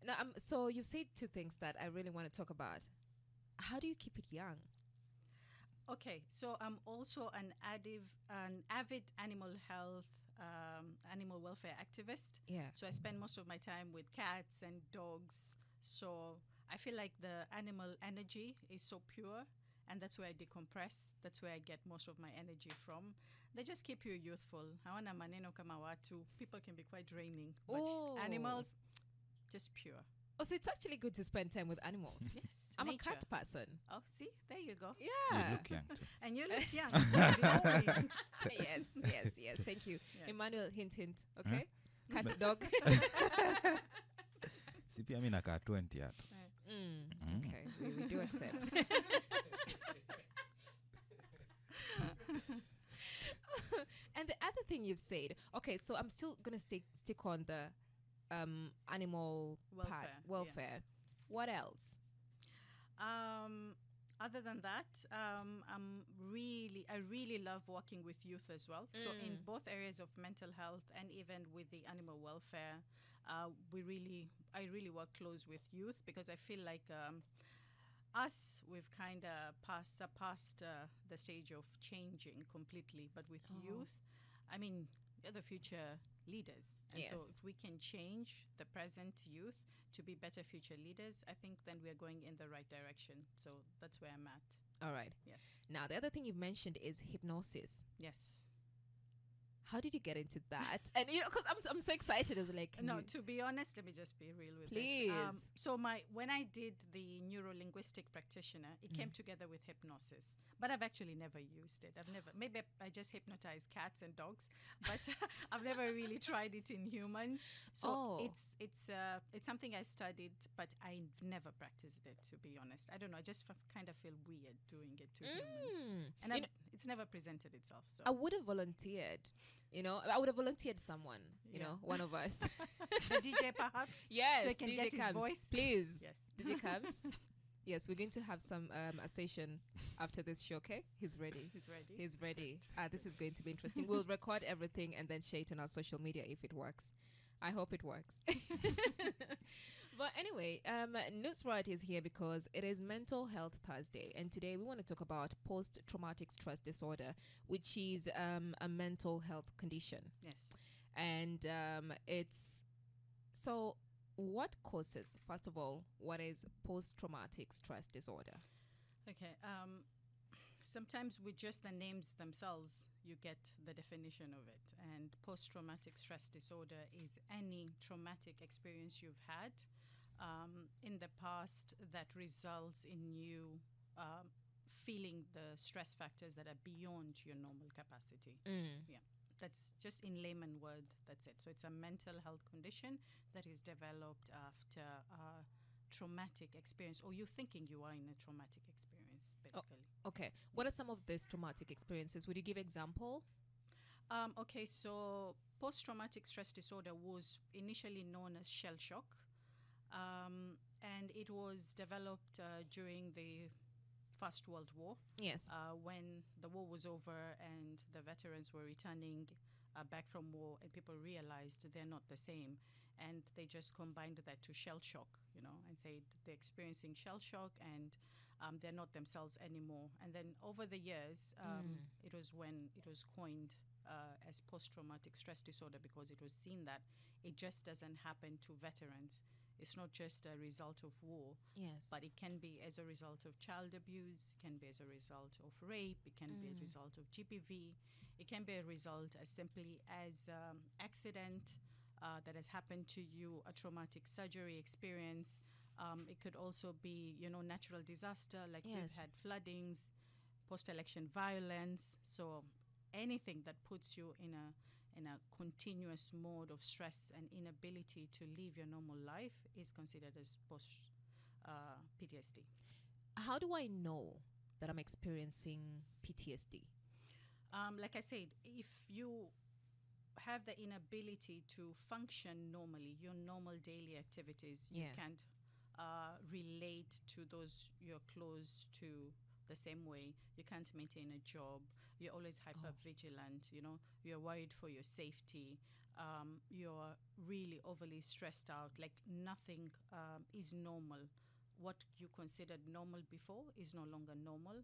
No, so you've said two things that I really want to talk about. How do you keep it young? Okay, so I'm also an avid animal health, animal welfare activist. Yeah. So I spend most of my time with cats and dogs. So I feel like the animal energy is so pure, and that's where I decompress. That's where I get most of my energy from. They just keep you youthful. Hawana maneno kama watu. People can be quite draining, but Oh. animals, just pure. Oh, so it's actually good to spend time with animals. Yes, I'm nature. a cat person. Oh, see, there you go. You Yeah. look young too. And you look young. The only- yes. Thank you. Yes. Emmanuel, hint. Okay. Cat, dog. Si pia mi nakaa 20 hata. Okay, we do accept. And the other thing you've said, okay, so I'm still gonna stick on the animal welfare. What else? Other than that, I really love working with youth as well. So in both areas of mental health and even with the animal welfare, I really work close with youth because I feel like we've kind of surpassed the stage of changing completely. But with youth, I mean, you're the future leaders. And so Yes. if we can change the present youth to be better future leaders, I think then we're going in the right direction. So that's where I'm at. All right. Yes. Now, the other thing you've mentioned is hypnosis. Yes. How did you get into that? And because I'm so excited. I was like, No, to be honest, let me just be real with Please. this. So when I did the neuro-linguistic practitioner, it came together with hypnosis, but I've actually never used it. Maybe I just hypnotize cats and dogs, but I've never really tried it in humans. So it's something I studied, but I've never practiced it, to be honest. I don't know. I just kind of feel weird doing it to humans, and it's never presented itself. So I would have volunteered. I would have volunteered someone, one of us. the DJ perhaps. Yes, so he can DJ get his Camps, voice. please. Yes. DJ Camps. Yes, we're going to have some a session after this show. Okay, he's ready. He's ready. This is going to be interesting. We'll record everything and then share it on our social media if it works. I hope it works. But anyway, Nusrat is here because it is Mental Health Thursday. And today we want to talk about post-traumatic stress disorder, which is a mental health condition. Yes. And so what causes, first of all, what is post-traumatic stress disorder? Okay. Sometimes with just the names themselves, you get the definition of it. And post-traumatic stress disorder is any traumatic experience you've had in the past that results in you feeling the stress factors that are beyond your normal capacity. Yeah. That's just in layman word, that's it. So it's a mental health condition that is developed after a traumatic experience, or you thinking you are in a traumatic experience, basically. Okay. What are some of these traumatic experiences? Would you give example? Okay, so post-traumatic stress disorder was initially known as shell shock, and it was developed during the First World War. Yes. When the war was over and the veterans were returning back from war, and people realized they're not the same, and they just combined that to shell shock, and said they're experiencing shell shock and they're not themselves anymore. And then over the years, it was when it was coined as post-traumatic stress disorder, because it was seen that it just doesn't happen to veterans. It's not just a result of war, yes, but it can be as a result of child abuse, it can be as a result of rape, it can be a result of GBV, it can be a result as simply as accident that has happened to you, a traumatic surgery experience. It could also be, natural disaster, like we've had floodings, post-election violence. So anything that puts you in a continuous mode of stress and inability to live your normal life is considered as post PTSD. How do I know that I'm experiencing PTSD? Like I said, if you have the inability to function normally, your normal daily activities, you can't relate to those you're close to the same way. You can't maintain a job. You're always hyper vigilant. You're worried for your safety. you're really overly stressed out, like nothing is normal. What you considered normal before is no longer normal,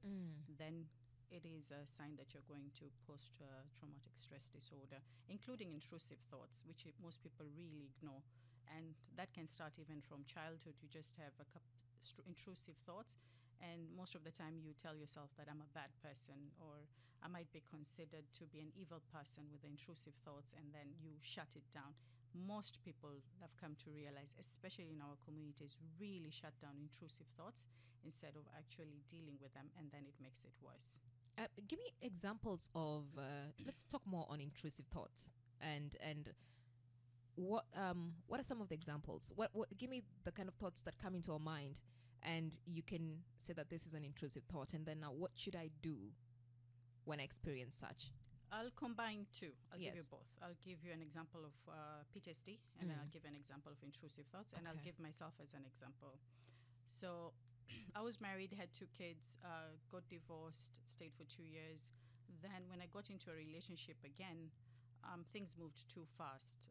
then it is a sign that you're going to post-traumatic stress disorder, including intrusive thoughts, which most people really ignore. And that can start even from childhood. You just have a couple intrusive thoughts, and most of the time you tell yourself that I'm a bad person, or I might be considered to be an evil person with the intrusive thoughts, and then you shut it down. Most people have come to realize, especially in our communities, really shut down intrusive thoughts instead of actually dealing with them, and then it makes it worse. Give me examples of. Let's talk more on intrusive thoughts, and what are some of the examples? What give me the kind of thoughts that come into our mind, and you can say that this is an intrusive thought, and then now what should I do when I experience such? I'll combine two. I'll give Yes. you both. I'll give you an example of PTSD, and then I'll give an example of intrusive thoughts, and I'll Okay. give myself as an example. So I was married, had 2 kids, got divorced, stayed for 2 years. Then when I got into a relationship again, things moved too fast.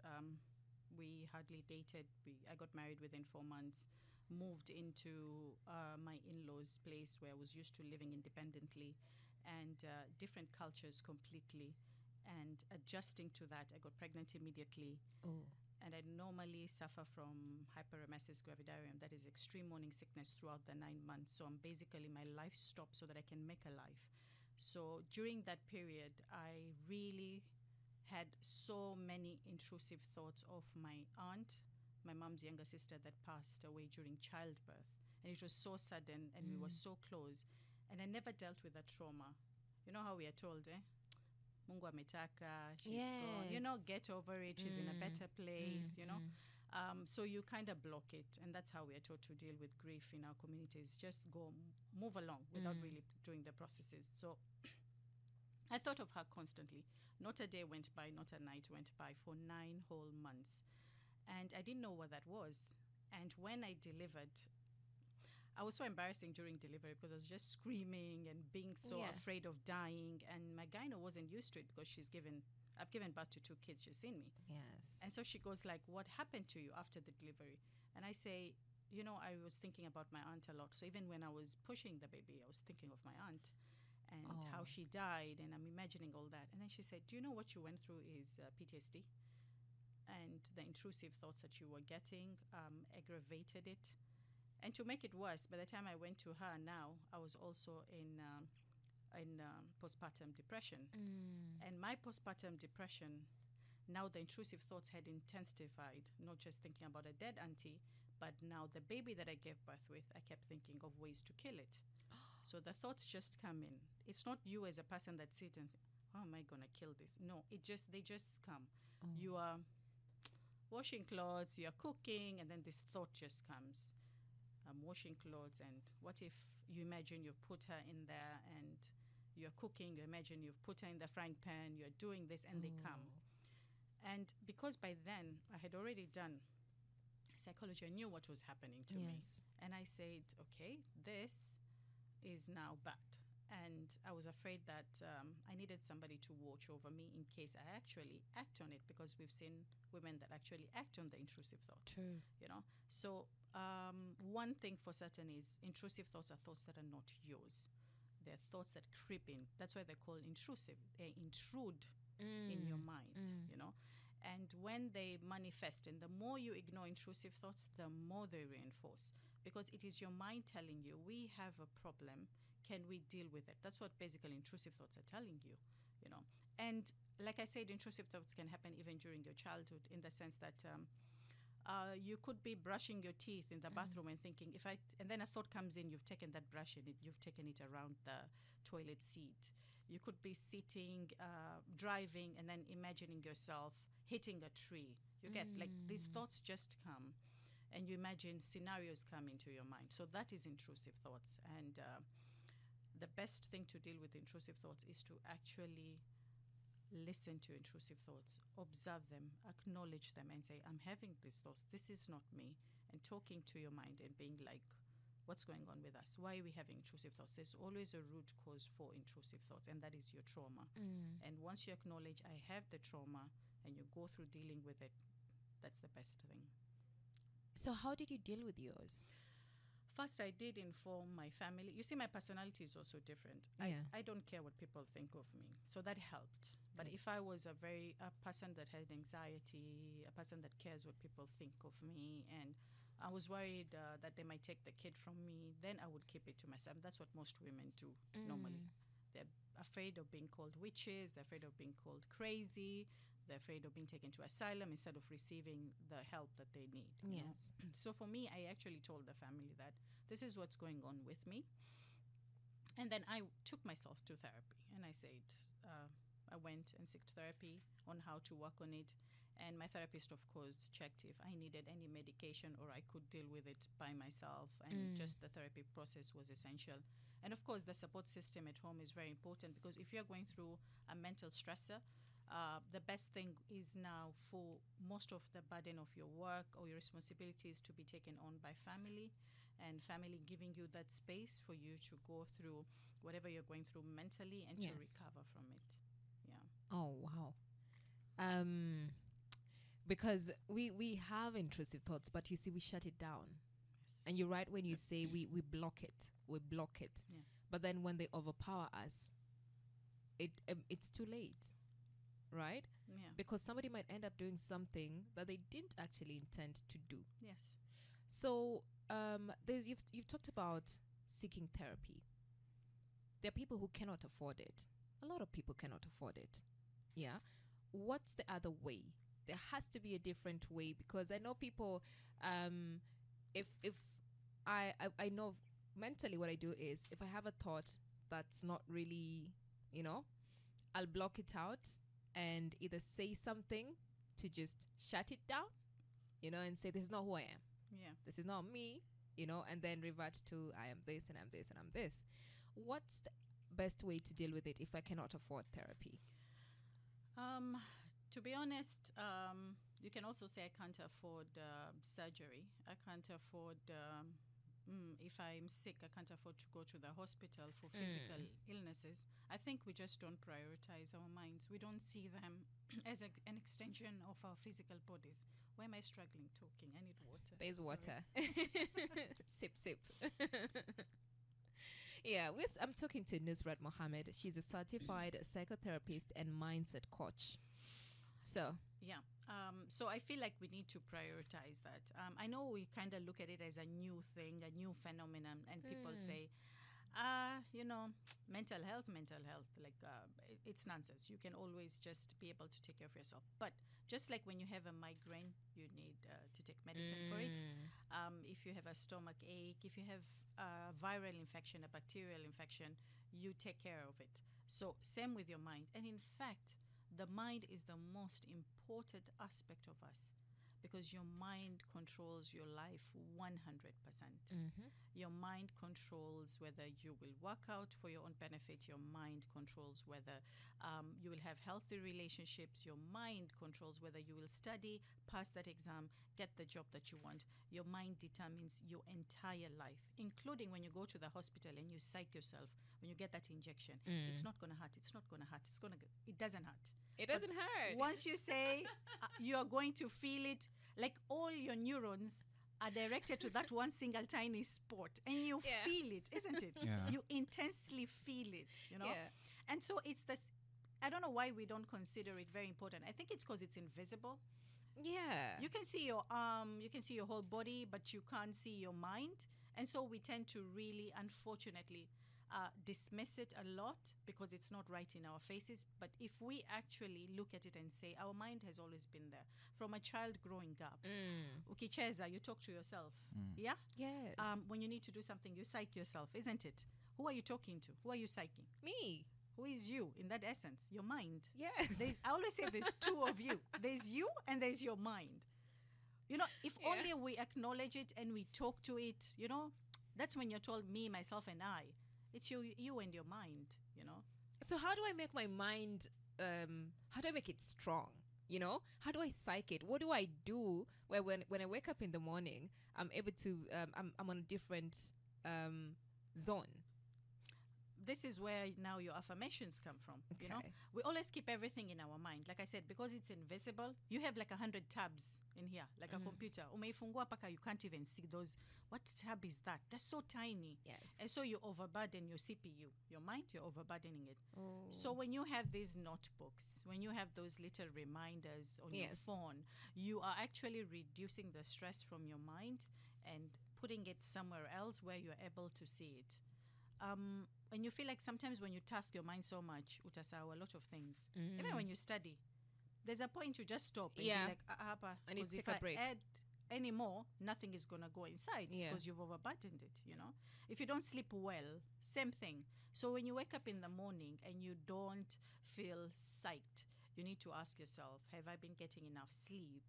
We hardly dated. I got married within 4 months, moved into my in-laws' place where I was used to living independently, and different cultures completely. And adjusting to that, I got pregnant immediately. Oh. And I normally suffer from hyperemesis gravidarum, that is extreme morning sickness throughout the 9 months. So basically my life stopped so that I can make a life. So during that period, I really had so many intrusive thoughts of my aunt, my mom's younger sister, that passed away during childbirth. And it was so sudden, and we were so close. And I never dealt with that trauma. You know how we are told, eh? Mungu ametaka, she's gone. You know, Yes. get over it, she's in a better place, you know. So you kind of block it, and that's how we are taught to deal with grief in our communities. Just move along without really doing the processes. So I thought of her constantly. Not a day went by, not a night went by for 9 whole months. And I didn't know what that was. And when I delivered, I was so embarrassing during delivery because I was just screaming and being so Yeah. afraid of dying. And my gyno wasn't used to it because I've given birth to 2 kids. She's seen me. Yes. And so she goes like, what happened to you after the delivery? And I say, you know, I was thinking about my aunt a lot. So even when I was pushing the baby, I was thinking of my aunt and how she died. And I'm imagining all that. And then she said, do you know what you went through is PTSD? And the intrusive thoughts that you were getting aggravated it. And to make it worse, by the time I went to her now, I was also in postpartum depression. And my postpartum depression, now the intrusive thoughts had intensified, not just thinking about a dead auntie, but now the baby that I gave birth with, I kept thinking of ways to kill it. So the thoughts just come in. It's not you as a person that sit and think, how am I going to kill this? No, they just come. You are washing clothes, you're cooking, and then this thought just comes. I'm washing clothes, and what if you imagine you've put her in there and you're cooking, you imagine you've put her in the frying pan, you're doing this, and they come. And because by then I had already done psychology, I knew what was happening to me. Yes. And I said, okay, this is now bad. And I was afraid that I needed somebody to watch over me in case I actually act on it, because we've seen women that actually act on the intrusive thought. True. You know, so one thing for certain is intrusive thoughts are thoughts that are not yours. They're thoughts that creep in. That's why they're called intrusive. They intrude in your mind, you know. And when they manifest, and the more you ignore intrusive thoughts, the more they reinforce, because it is your mind telling you, we have a problem, can we deal with it? That's what basically intrusive thoughts are telling you, you know. And like I said, intrusive thoughts can happen even during your childhood, in the sense that you could be brushing your teeth in the bathroom and thinking, and then a thought comes in, you've taken that brush and you've taken it around the toilet seat. You could be sitting, driving, and then imagining yourself hitting a tree. You get like these thoughts just come, and you imagine scenarios come into your mind. So that is intrusive thoughts. And the best thing to deal with intrusive thoughts is to actually listen to intrusive thoughts, observe them, acknowledge them, and say, I'm having these thoughts. This is not me. And talking to your mind and being like, what's going on with us? Why are we having intrusive thoughts? There's always a root cause for intrusive thoughts, and that is your trauma. And once you acknowledge, I have the trauma, and you go through dealing with it, that's the best thing. So how did you deal with yours? First, I did inform my family. You see, my personality is also different. Yeah. I don't care what people think of me. So that helped. But Good. if I was a person that had anxiety, a person that cares what people think of me, and I was worried that they might take the kid from me, then I would keep it to myself. That's what most women do normally. They're afraid of being called witches. They're afraid of being called crazy. They're afraid of being taken to asylum instead of receiving the help that they need. you know? Yes. So for me, I actually told the family that this is what's going on with me. And then I took myself to therapy, and I said, I went and sought therapy on how to work on it. And my therapist, of course, checked if I needed any medication or I could deal with it by myself. And just the therapy process was essential. And of course, the support system at home is very important, because if you're going through a mental stressor, the best thing is now for most of the burden of your work or your responsibilities to be taken on by family, and family giving you that space for you to go through whatever you're going through mentally and to Yes. recover from it. Yeah. Oh wow. Because we have intrusive thoughts, but you see, we shut it down. Yes. And you're right when you say we block it. We block it. Yeah. But then when they overpower us, it's too late, right? Yeah. Because somebody might end up doing something that they didn't actually intend to do. Yes. So you've talked about seeking therapy. There are people who cannot afford it. A lot of people cannot afford it. Yeah. What's the other way? There has to be a different way, because I know people. If I know mentally what I do is, if I have a thought that's not really, I'll block it out and either say something to just shut it down, and say, this is not who I am. Yeah. This is not me, and then revert to, I am this and I'm this and I'm this. What's the best way to deal with it if I cannot afford therapy? To be honest, you can also say I can't afford surgery. I can't afford, if I'm sick, I can't afford to go to the hospital for physical illnesses. I think we just don't prioritize our minds. We don't see them as an extension of our physical bodies. Why am I struggling talking? I need water. There's Sorry. water. Sip, sip. Yeah, I'm talking to Nusrat Mohammed. She's a certified psychotherapist and mindset coach. So, Yeah. So I feel like we need to prioritize that. I know we kind of look at it as a new thing, a new phenomenon, and people say, mental health, like it's nonsense. You can always just be able to take care of yourself. But just like when you have a migraine, you need to take medicine for it. If you have a stomach ache, if you have a viral infection, a bacterial infection, you take care of it. So same with your mind. And in fact, the mind is the most important aspect of us, because your mind controls your life 100%. Your mind controls whether you will work out for your own benefit. Your mind controls whether you will have healthy relationships. Your mind controls whether you will study, pass that exam, get the job that you want. Your mind determines your entire life, including when you go to the hospital and you psych yourself. When you get that injection, it's not going to hurt. It's not going to hurt. It doesn't hurt. it doesn't hurt. Once you say you are going to feel it, like all your neurons are directed to that one single tiny spot, and you Yeah. feel it, isn't it? Yeah. You intensely feel it, Yeah. And so it's this. I don't know why we don't consider it very important. I think it's because it's invisible. Yeah. You can see your arm, you can see your whole body, but you can't see your mind. And so we tend to really, unfortunately, dismiss it a lot because it's not right in our faces. But if we actually look at it and say, our mind has always been there. From a child growing up, ukicheza, you talk to yourself. Yeah? Yes. When you need to do something, you psych yourself, isn't it? Who are you talking to? Who are you psyching? Me. Who is you in that essence? Your mind. Yes. I always say there's two of you. There's you and there's your mind. If Yeah. only we acknowledge it and we talk to it, that's when you're told me, myself, and I. It's you and your mind. So how do I make my mind, how do I make it strong? How do I psych it? What do I do where when I wake up in the morning, I'm able to, I'm on a different zone? this is where now your affirmations come from. You know, Okay. we always keep everything in our mind. Like I said, because it's invisible, you have like 100 tabs in here, like a computer. Umeifungua paka, you can't even see those. What tab is that? That's so tiny. Yes. And so you overburden your CPU, your mind, you're overburdening it. Oh. So when you have these notebooks, when you have those little reminders on your Yes. phone, you are actually reducing the stress from your mind and putting it somewhere else where you're able to see it. And you feel like sometimes when you task your mind so much, utasahau a lot of things. Even when you study, there's a point you just stop and Yeah. be like, hapa, I need to 'cause if take a I break. add any more, nothing is gonna go inside Yeah. because you've overburdened it, you know. If you don't sleep well, same thing. So when you wake up in the morning and you don't feel psyched, you need to ask yourself, have I been getting enough sleep?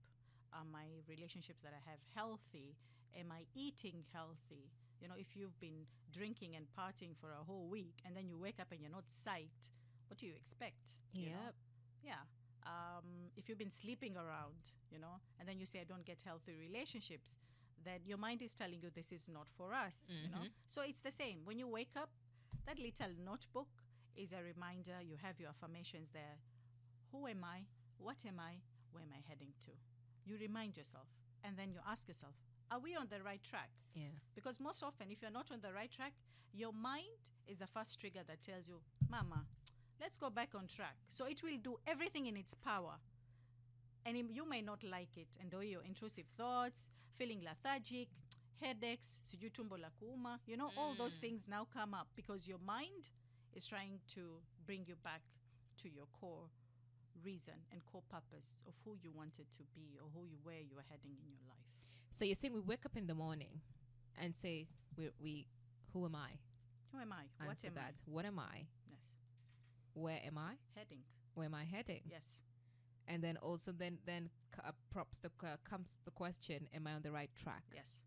Are my relationships that I have healthy? Am I eating healthy? You know, if you've been drinking and partying for a whole week and then you wake up and you're not psyched, what do you expect? You know? Yep. Yeah. If you've been sleeping around, you know, and then you say, I don't get healthy relationships, then your mind is telling you this is not for us, you know. So it's the same. When you wake up, that little notebook is a reminder. You have your affirmations there. Who am I? What am I? Where am I heading to? You remind yourself. And then you ask yourself, are we on the right track? Yeah. Because most often, if you're not on the right track, your mind is the first trigger that tells you, Mama, let's go back on track. So it will do everything in its power. And you may not like it. And though your intrusive thoughts, feeling lethargic, headaches, sijui tumbo la kuuma, you know, all those things now come up because your mind is trying to bring you back to your core reason and core purpose of who you wanted to be or where you are heading in your life. So you're saying we wake up in the morning and say, we who am I? Who am I? Answer What am that. What am I? Yes. Where am I? Heading. Where am I heading? Yes. And then also comes the question, am I on the right track? Yes.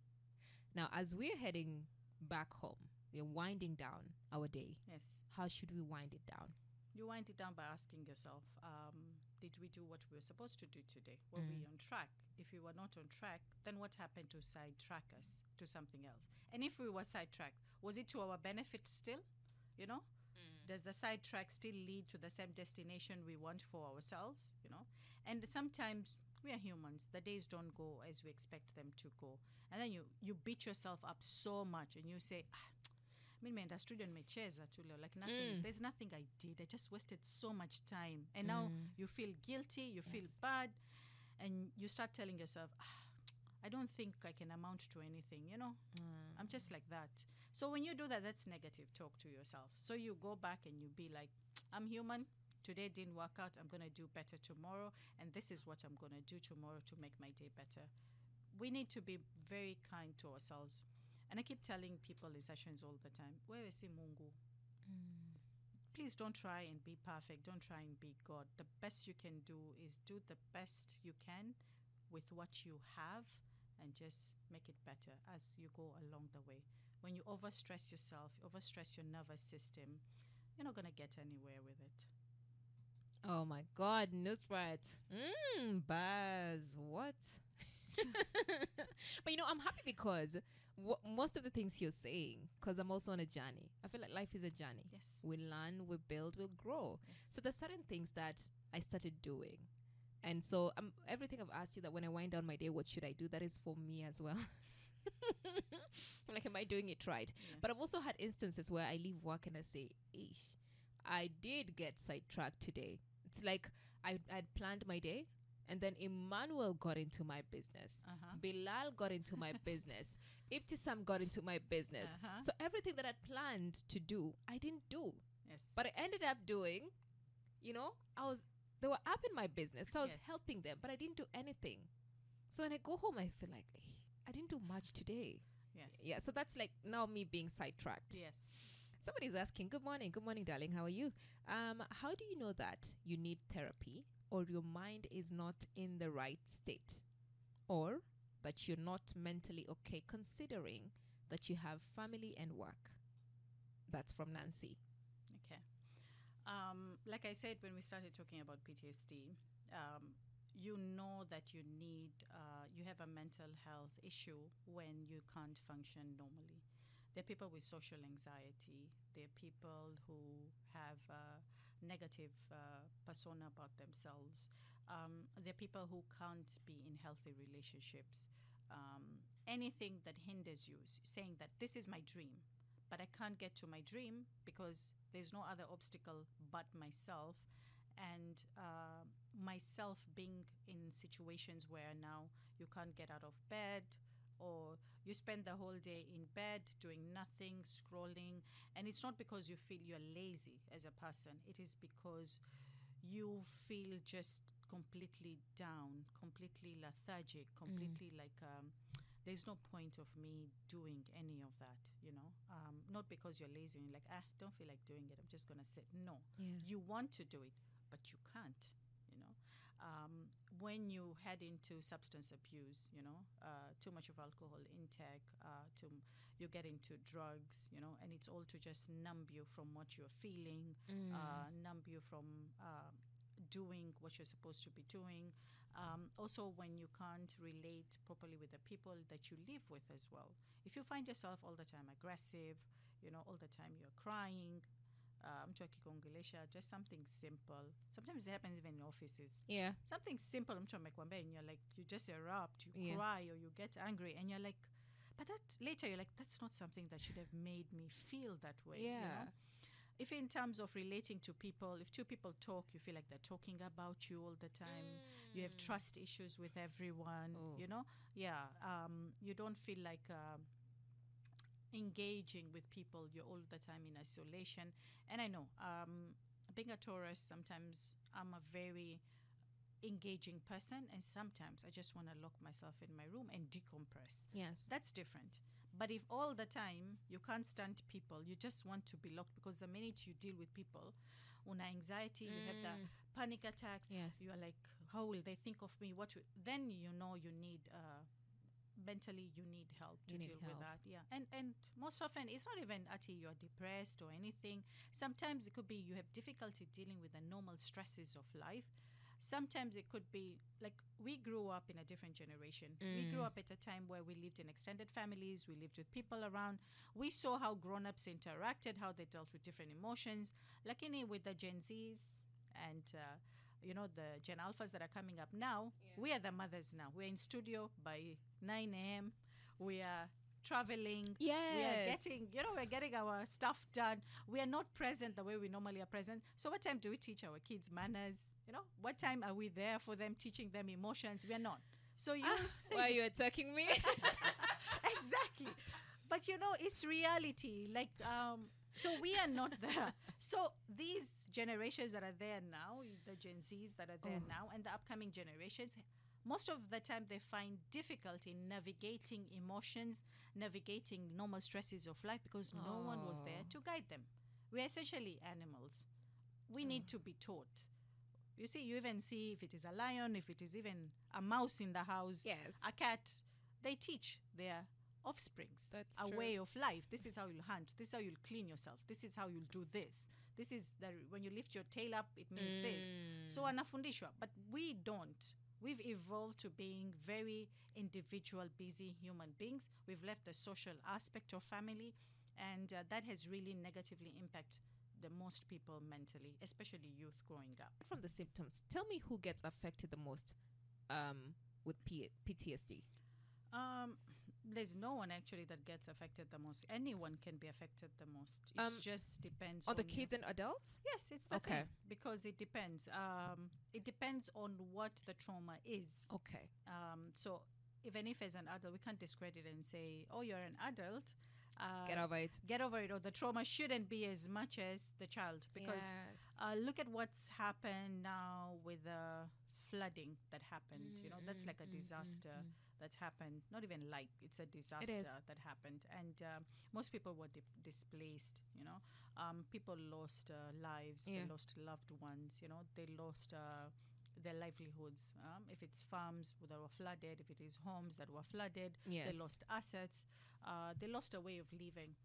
Now, as we're heading back home, we're winding down our day. Yes. How should we wind it down? You wind it down by asking yourself, did we do what we were supposed to do today? Were we on track? If we were not on track, then what happened to sidetrack us to something else? And if we were sidetracked, was it to our benefit still? You know? Does the sidetrack still lead to the same destination we want for ourselves? You know? And sometimes we are humans. The days don't go as we expect them to go. And then you beat yourself up so much and you say, nimeenda studio nimecheza tu leo, like nothing, there's nothing I did, I just wasted so much time. And now you feel guilty, you feel bad, and you start telling yourself, I don't think I can amount to anything, you know. I'm just like that. So when you do that, that's negative talk to yourself. So you go back and you be like, I'm human, today didn't work out, I'm going to do better tomorrow, and this is what I'm going to do tomorrow to make my day better. We need to be very kind to ourselves. And I keep telling people in sessions all the time, wewe si Mungu. Please don't try and be perfect. Don't try and be God. The best you can do is do the best you can with what you have and just make it better as you go along the way. When you overstress yourself, overstress your nervous system, you're not going to get anywhere with it. Oh my God, Nusrat. Buzz. What? But I'm happy because most of the things you're saying, because I'm also on a journey. I feel like life is a journey. Yes. We learn, we build, we'll grow. Yes. So there's certain things that I started doing. And so everything I've asked you that when I wind down my day, what should I do? That is for me as well. I'm like, am I doing it right? Yes. But I've also had instances where I leave work and I say, ish, I did get sidetracked today. It's like I'd planned my day. And then Emmanuel got into my business. Bilal got into my business. Ibtisam got into my business. So everything that I'd planned to do, I didn't do. Yes. But I ended up doing, they were up in my business. So I was Yes. helping them, but I didn't do anything. So when I go home, I feel like, I didn't do much today. Yes. Yeah, so that's like now me being sidetracked. Yes. Somebody's asking, good morning, darling. How are you? How do you know that you need therapy or your mind is not in the right state, or that you're not mentally okay considering that you have family and work? That's from Nancy. Okay. Like I said, when we started talking about PTSD, you know that you have a mental health issue when you can't function normally. There are people with social anxiety. There are people who have negative persona about themselves. There are people who can't be in healthy relationships. Anything that hinders you, saying that this is my dream, but I can't get to my dream because there's no other obstacle but myself. And myself being in situations where now you can't get out of bed, or you spend the whole day in bed doing nothing, scrolling. And it's not because you feel you're lazy as a person, it is because you feel just completely down, completely lethargic, completely like there's no point of me doing any of that, you know. Not because you're lazy and you're like, don't feel like doing it, I'm just gonna sit. No, you want to do it, but you can't, you know. When you head into substance abuse, you know, too much of alcohol intake, you get into drugs, you know, and it's all to just numb you from what you're feeling, numb you from doing what you're supposed to be doing. Also, when you can't relate properly with the people that you live with as well. If you find yourself all the time aggressive, you know, all the time you're crying, mtu akikuongelesha, just something simple. Sometimes it happens even in offices. Yeah. Something simple, mtu amekwambia, and you're like, you just erupt, you cry, or you get angry, and you're like, but that later you're like, that's not something that should have made me feel that way. Yeah. You know? If in terms of relating to people, if two people talk, you feel like they're talking about you all the time. You have trust issues with everyone, you know? Yeah. You don't feel like engaging with people. You're all the time in isolation. And I know, being a Taurus, sometimes I'm a very engaging person, and sometimes I just want to lock myself in my room and decompress. Yes. That's different. But if all the time you can't stand people, you just want to be locked, because the minute you deal with people, una anxiety, you have the panic attacks, you are like, how will they think of me? Then you know you need mentally you need help to deal with that. Yeah. And most often it's not even you're depressed or anything. Sometimes it could be you have difficulty dealing with the normal stresses of life. Sometimes it could be like, we grew up in a different generation. We grew up at a time where we lived in extended families, we lived with people around, we saw how grown-ups interacted, how they dealt with different emotions. Like with the Gen Zs and you know, the Gen Alphas that are coming up now, we are the mothers now. We're in studio by 9 a.m. We are traveling. Yes. We are getting, you know, we're getting our stuff done. We are not present the way we normally are present. So what time do we teach our kids manners? You know, what time are we there for them, teaching them emotions? We are not. So you... Why are you attacking me? Exactly. But, you know, it's reality. Like, so we are not there. So these generations that are there now, the Gen Zs that are there now, and the upcoming generations, most of the time they find difficulty in navigating emotions, navigating normal stresses of life, because no one was there to guide them. We're essentially animals. We need to be taught. You see, you even see if it is a lion, if it is even a mouse in the house, a cat, they teach their offsprings a way of life. This is how you'll hunt. This is how you'll clean yourself. This is how you'll do this. This is when you lift your tail up, it means this. So anafundishwa. But we don't. We've evolved to being very individual, busy human beings. We've left the social aspect of family, and that has really negatively impacted the most people mentally, especially youth growing up. From the symptoms, tell me who gets affected the most with PTSD. There's no one actually that gets affected the most. Anyone can be affected the most. It just depends on the kids and adults. Yes, it's the same, because it depends. It depends on what the trauma is. Okay. So even if as an adult, we can't discredit it and say, oh, you're an adult, get over it. Get over it, or the trauma shouldn't be as much as the child. Because look at what's happened now with the flooding that happened. You know, that's like a disaster that happened. Not even like, it's a disaster that happened. And most people were displaced, you know. People lost lives, they lost loved ones, you know, they lost their livelihoods. If it's farms that were flooded, if it is homes that were flooded, they lost assets, they lost a way of living.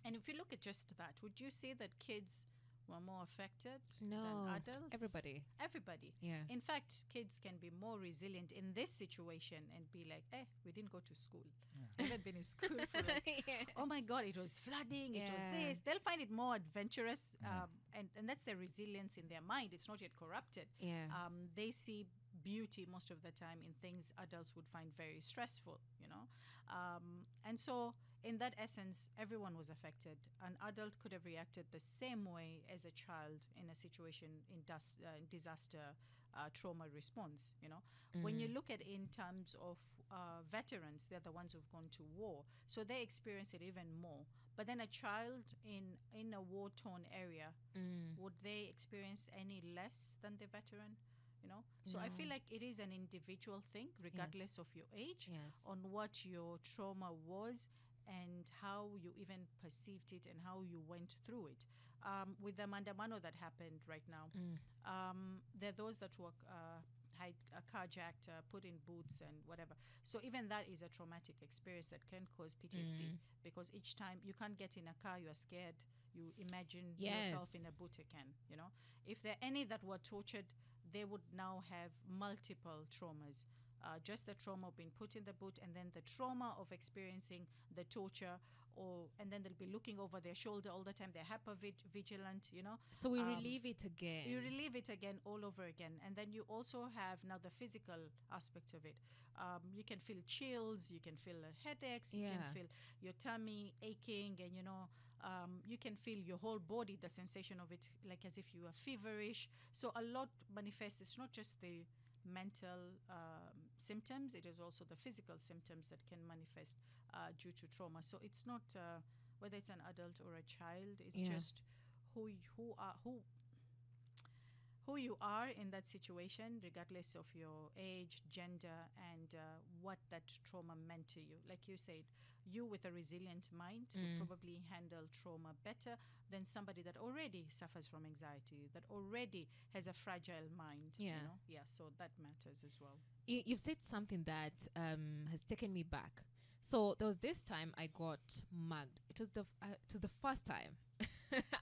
And if you look at just that, would you say that kids who are more affected No, than adults? everybody. Everybody. Yeah. In fact, kids can be more resilient in this situation and be like, we didn't go to school. We haven't been in school for like, oh my God, it was flooding, it was Yeah. this. They'll find it more adventurous. Yeah. And that's their resilience in their mind. It's not yet corrupted. Yeah. They see beauty most of the time in things adults would find very stressful, and so in that essence everyone was affected. An adult could have reacted the same way as a child in a situation in disaster trauma response. When you look at in terms of veterans, they're the ones who've gone to war, so they experience it even more. But then a child in a war-torn area, would they experience any less than the veteran? So I feel No. like it is an individual thing regardless of your age, Yes. on what your trauma was and how you even perceived it and how you went through it. With the Mandamano that happened right now, there are those that were carjacked, put in boots and whatever. So even that is a traumatic experience that can cause PTSD, because each time you can't get in a car, you are scared. You imagine yourself Yes. in a boot again. If there are any that were tortured, they would now have multiple traumas. Just the trauma of being put in the boot, and then the trauma of experiencing the torture, and then they'll be looking over their shoulder all the time. They're hyper vigilant. So we relive it again. You relive it again all over again. And then you also have now the physical aspect of it. You can feel chills, you can feel headaches, you can Yeah. feel your tummy aching, and you can feel your whole body, the sensation of it, like as if you are feverish. So a lot manifests. It's not just the mental symptoms, it is also the physical symptoms that can manifest due to trauma. So it's not whether it's an adult or a child, it's Yeah. just who you are in that situation, regardless of your age, gender, and what that trauma meant to you. Like you said, you with a resilient mind would probably handle trauma better than somebody that already suffers from anxiety, that already has a fragile mind. Yeah. Yeah. So that matters as well. You've said something that has taken me back. So there was this time I got mugged. It was the first time.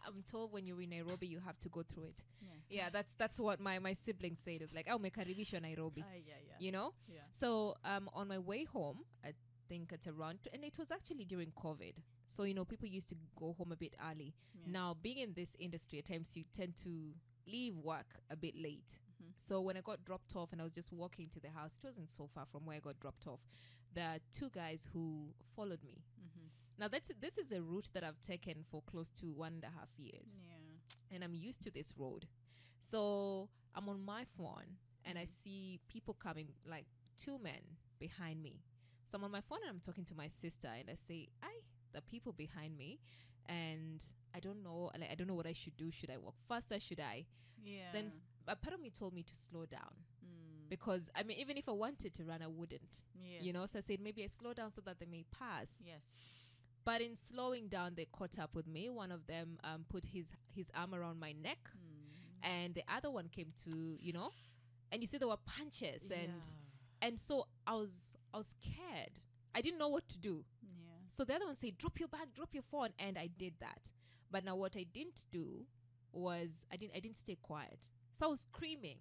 I'm told when you're in Nairobi, you have to go through it. Yeah, that's what my siblings said. It's like, oh, mekaribisho Nairobi. Yeah. So on my way home, I think at around, and it was actually during COVID. So people used to go home a bit early. Yeah. Now being in this industry, at times you tend to leave work a bit late. So when I got dropped off and I was just walking to the house, it wasn't so far from where I got dropped off. There are two guys who followed me. Now this is a route that I've taken for close to 1.5 years. Yeah. And I'm used to this road. So I'm on my phone and I see people coming, like two men behind me. So I'm on my phone and I'm talking to my sister and I say, the people behind me, and I don't know what I should do. Should I walk faster? Should I? Yeah. Then a part of me told me to slow down, because I mean, even if I wanted to run, I wouldn't. Yes. So I said maybe I slow down so that they may pass. Yes. But in slowing down, they caught up with me. One of them put his arm around my neck, and the other one came to, and you see there were punches, and so I was scared. I didn't know what to do. Yeah. So the other one said, drop your bag, drop your phone, and I did that. But now what I didn't do was I didn't stay quiet. So I was screaming.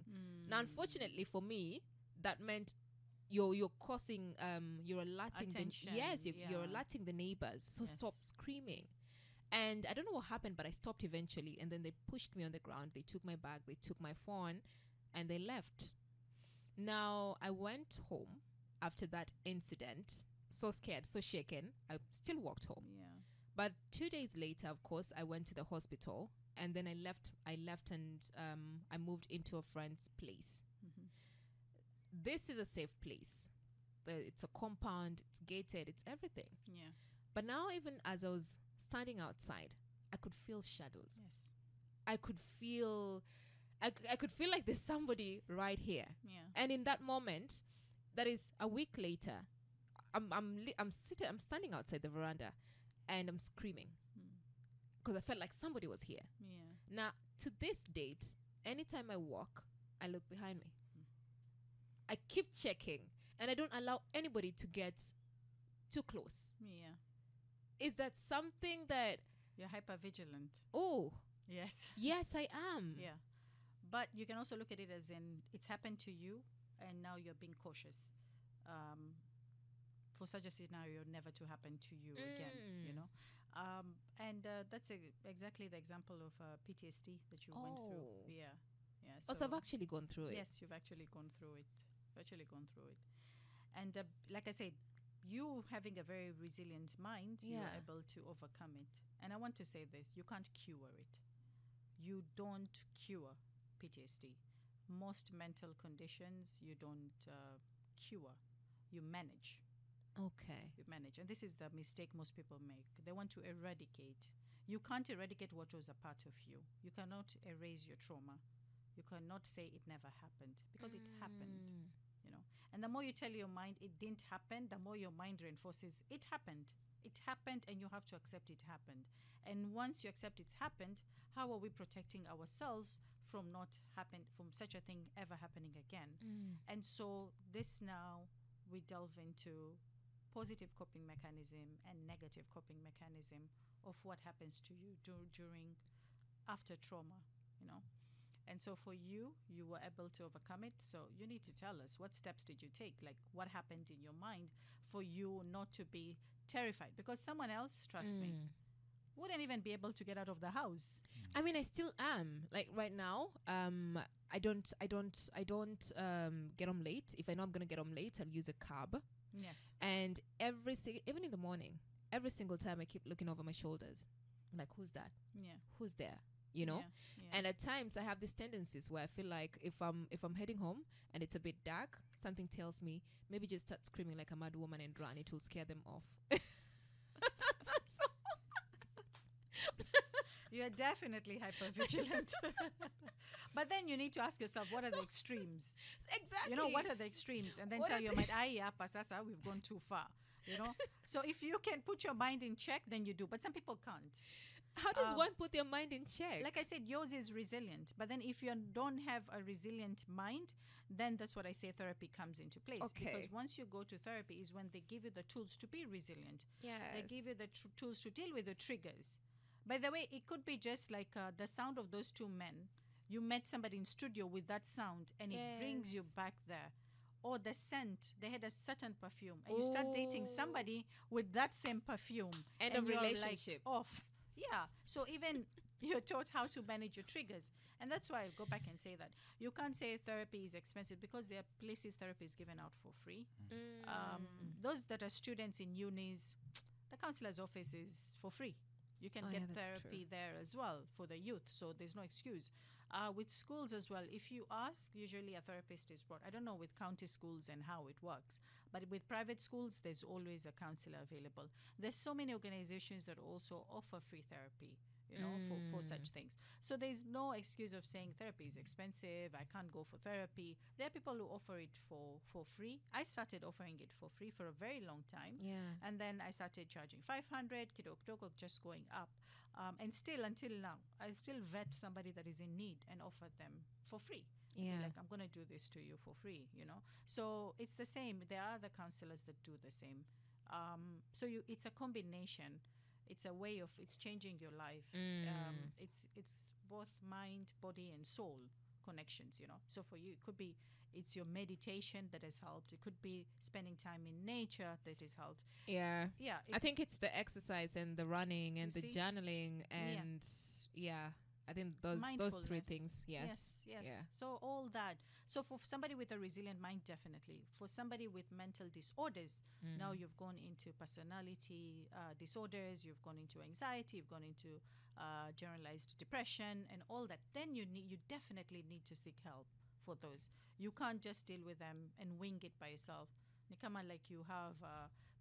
Now unfortunately for me, that meant you're causing you're alerting Attention, you're alerting the neighbors. So Yes. stop screaming. And I don't know what happened, but I stopped eventually, and then they pushed me on the ground. They took my bag, they took my phone, and they left. Now I went home after that incident, so scared, so shaken. I still walked home. Yeah. But 2 days later, of course, I went to the hospital, and then I left and I moved into a friend's place. This is a safe place. It's a compound, it's gated, it's everything. Yeah. But now, even as I was standing outside, I could feel shadows. Yes. I could feel like there's somebody right here. Yeah. And in that moment, that is a week later, I'm standing outside the veranda, and I'm screaming because I felt like somebody was here. Yeah. Now, to this date, anytime I walk, I look behind me. I keep checking, and I don't allow anybody to get too close. Yeah. Is that something that, You're hyper vigilant. oh, Yes. Yes, I am. Yeah. But you can also look at it as in it's happened to you and now you're being cautious. Um, for such a scenario never to happen to you again, you Mm. know. And that's exactly the example of PTSD that you went through. Oh. Yeah. Yeah. Oh, so I've So, actually gone through it. yes, you've actually gone through it. You've actually gone through it. And like I said, you having a very resilient mind, you're Yeah. able to overcome it. And I want to say this, you can't cure it. You don't cure PTSD. Most mental conditions you don't cure, you manage. Okay. You manage. And this is the mistake most people make. They want to eradicate. You can't eradicate what was a part of you. You cannot erase your trauma. You cannot say it never happened because it happened, Mm. you know. And the more you tell your mind it didn't happen, the more your mind reinforces it happened. It happened and you have to accept it happened. And once you accept it's happened, how are we protecting ourselves from not happen from such a thing ever happening again? Mm. And so this now we delve into positive coping mechanism and negative coping mechanism of what happens to you during after trauma, you know. And so for you, you were able to overcome it. So you need to tell us what steps did you take? Like what happened in your mind for you not to be terrified? Because someone else, trust me, Mm. wouldn't even be able to get out of the house. I mean, I still am. Like right now, I don't get home late. If I know I'm gonna get home late, I'll use a cab. Yes. And even in the morning, every single time I keep looking over my shoulders. I'm like, who's that? Yeah. Who's there? You know? Yeah. Yeah. And at times I have these tendencies where I feel like if I'm heading home and it's a bit dark, something tells me maybe just start screaming like a mad woman and run. It will scare them off. So, You're definitely hyper vigilant. But then you need to ask yourself, what are the extremes? exactly. You know, what are the extremes? And then What tell are your the- mind, ay, yeah, pasasa, we've gone too far. You know? So if you can put your mind in check, then you do. But some people can't. How does Um, one put their mind in check? Like I said, yours is resilient. But then if you don't have a resilient mind, then that's what I say therapy comes into place. Okay. Because once you go to therapy is when they give you the tools to be resilient. yes. They give you the tools to deal with the triggers. By the way, it could be just like the sound of those two men. You met somebody in studio with that sound and it brings you Yes. back there. Or the scent, they had a certain perfume. And you start dating Ooh. somebody with that same perfume. End and of you're relationship. Like off. Yeah. So even you're taught how to manage your triggers. And that's why I go back and say that. You can't say therapy is expensive because there are places therapy is given out for free. Those that are students in unis, the counselor's office is for free. You can Oh, get yeah, that's therapy true. there as well for the youth, so there's no excuse. With schools as well, if you ask, usually a therapist is brought. I don't know with county schools and how it works, but with private schools, there's always a counselor available. There's so many organizations that also offer free therapy, you know, for such things. So there's no excuse of saying therapy is expensive, I can't go for therapy. There are people who offer it for free. I started offering it for free for a very long time. Yeah. And then I started charging 500, kidok tokok, just going up. And still, until now, I still vet somebody that is in need and offer them for free. Be Yeah. like, I'm going to do this to you for free, you know. So it's the same. There are other counselors that do the same. It's a combination. It's a way of, it's changing your life. It's both mind, body, and soul connections, you know. So for you, it could be, it's your meditation that has helped. It could be spending time in nature that has helped. Yeah. Yeah. I think it's the exercise and the running and You the see? journaling and yeah. I think those three Mindfulness. things. Yes. Yes. Yeah. So all that. So for somebody with a resilient mind, definitely. For somebody with mental disorders, now you've gone into personality disorders. You've gone into anxiety. You've gone into generalized depression and all that. Then you definitely need to seek help for those. You can't just deal with them and wing it by yourself. Nikama, like you have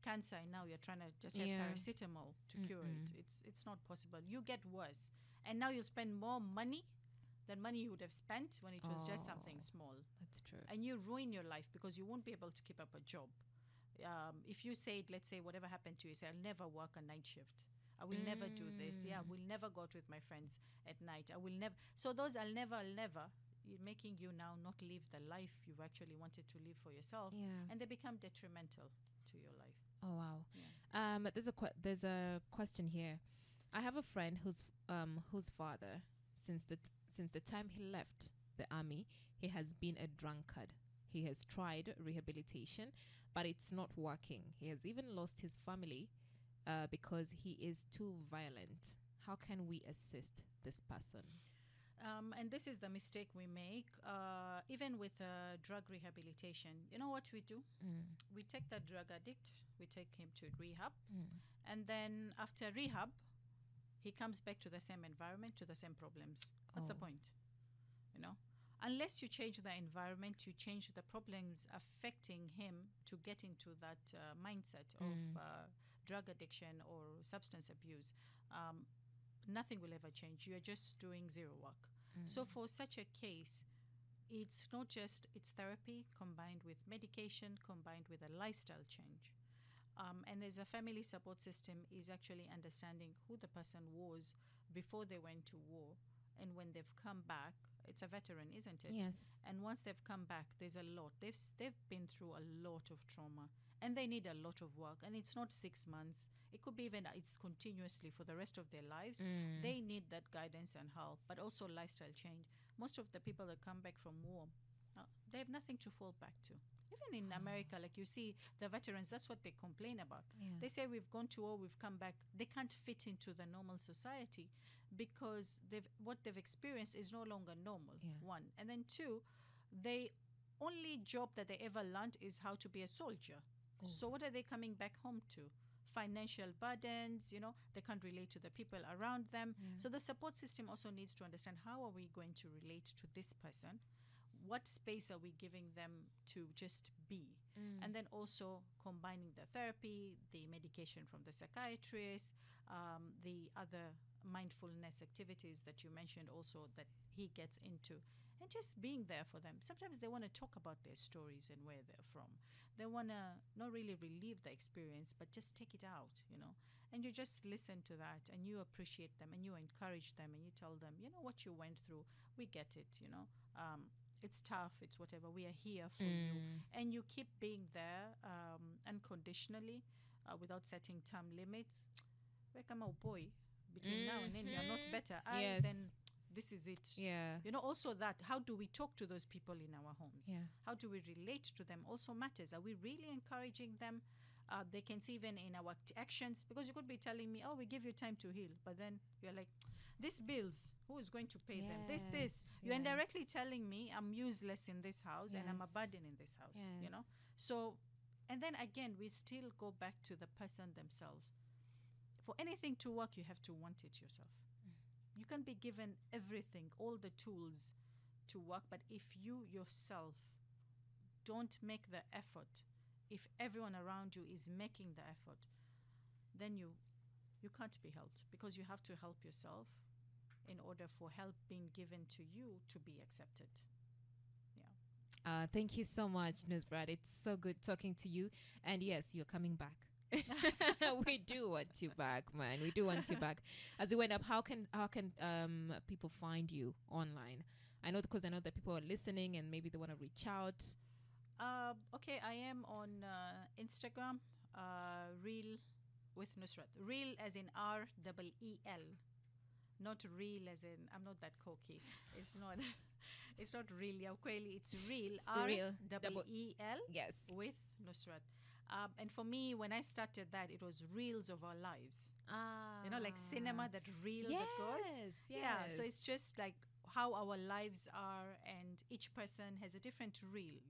cancer and now you're trying to just have Yeah. paracetamol to cure it. It's not possible. You get worse. And now you spend more money than money you would have spent when it was just something Oh. small. That's true. And you ruin your life because you won't be able to keep up a job. If you say, let's say, whatever happened to you, say, I'll never work a night shift. I will never do this. Yeah, I will never go out with my friends at night. I will never. So those I'll never, making you now not live the life you've actually wanted to live for yourself. Yeah. And they become detrimental to your life. Oh wow. Yeah. There's a question here. I have a friend whose father since the time he left the army, he has been a drunkard. He has tried rehabilitation, but it's not working. He has even lost his family because he is too violent. How can we assist this person? And this is the mistake we make, even with drug rehabilitation. You know what we do? We take that drug addict, we take him to rehab, and then after rehab, he comes back to the same environment, to the same problems. What's the point? You know? Unless you change the environment, you change the problems affecting him to get into that mindset of drug addiction or substance abuse. Nothing will ever change. You're just doing zero work. So for such a case, it's not just, it's therapy combined with medication, combined with a lifestyle change. And as a family support system is actually understanding who the person was before they went to war, and when they've come back, it's a veteran, isn't it? Yes. And once they've come back, there's a lot. They've been through a lot of trauma, and they need a lot of work. And it's not 6 months. It could be even it's continuously for the rest of their lives. They need that guidance and help, but also lifestyle change. Most of the people that come back from war, they have nothing to fall back to. Even in America, like you see, the veterans, that's what they complain about. Yeah. They say we've gone to war, we've come back. They can't fit into the normal society because what they've experienced is no longer normal, one. And then two, they only job that they ever learned is how to be a soldier. So what are they coming back home to? Financial burdens, they can't relate to the people around them. So the support system also needs to understand, how are we going to relate to this person? What space are we giving them to just be? And then also combining the therapy, the medication from the psychiatrist, the other mindfulness activities that you mentioned also that he gets into, and just being there for them. Sometimes they want to talk about their stories and where they're from. They want to not really relive the experience, but just take it out, and you just listen to that, and you appreciate them, and you encourage them, and you tell them, what you went through, we get it, it's tough, it's whatever, we are here for you. And you keep being there unconditionally, without setting time limits. Come out, boy, between now and then you're not better. Then this is it. Also that, how do we talk to those people in our homes? How do we relate to them also matters. Are we really encouraging them? They can see even in our actions, because you could be telling me, we give you time to heal, but then you're like, these bills, who is going to pay them? This. You're indirectly telling me I'm useless in this house and I'm a burden in this house, So, and then again, we still go back to the person themselves. For anything to work, you have to want it yourself. You can be given everything, all the tools to work, but if you yourself don't make the effort, if everyone around you is making the effort, then you can't be helped, because you have to help yourself in order for help being given to you to be accepted. Thank you so much, Nusrat. It's so good talking to you. And yes, you're coming back. We do want you back, man. We do want you back. As we went up, how can people find you online? I know that people are listening and maybe they want to reach out. Okay, I am on Instagram, Real with Nusrat. Real as in REEL, not real as in I'm not that cocky. It's not. It's not really Ukweli. It's real. REEL. Yes. With Nusrat. And for me, when I started that, it was reels of our lives. Like cinema, that reel that goes. Yes. Yeah. So it's just like how our lives are, and each person has a different reel,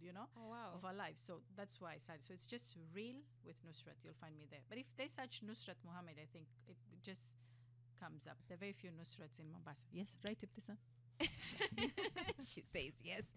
of our lives. So that's why I started. So it's just Reel with Nusrat. You'll find me there. But if they search Nusrat Mohammed, I think it just comes up. There are very few Nusrats in Mombasa. Yes, right, Ibtisam? She says yes.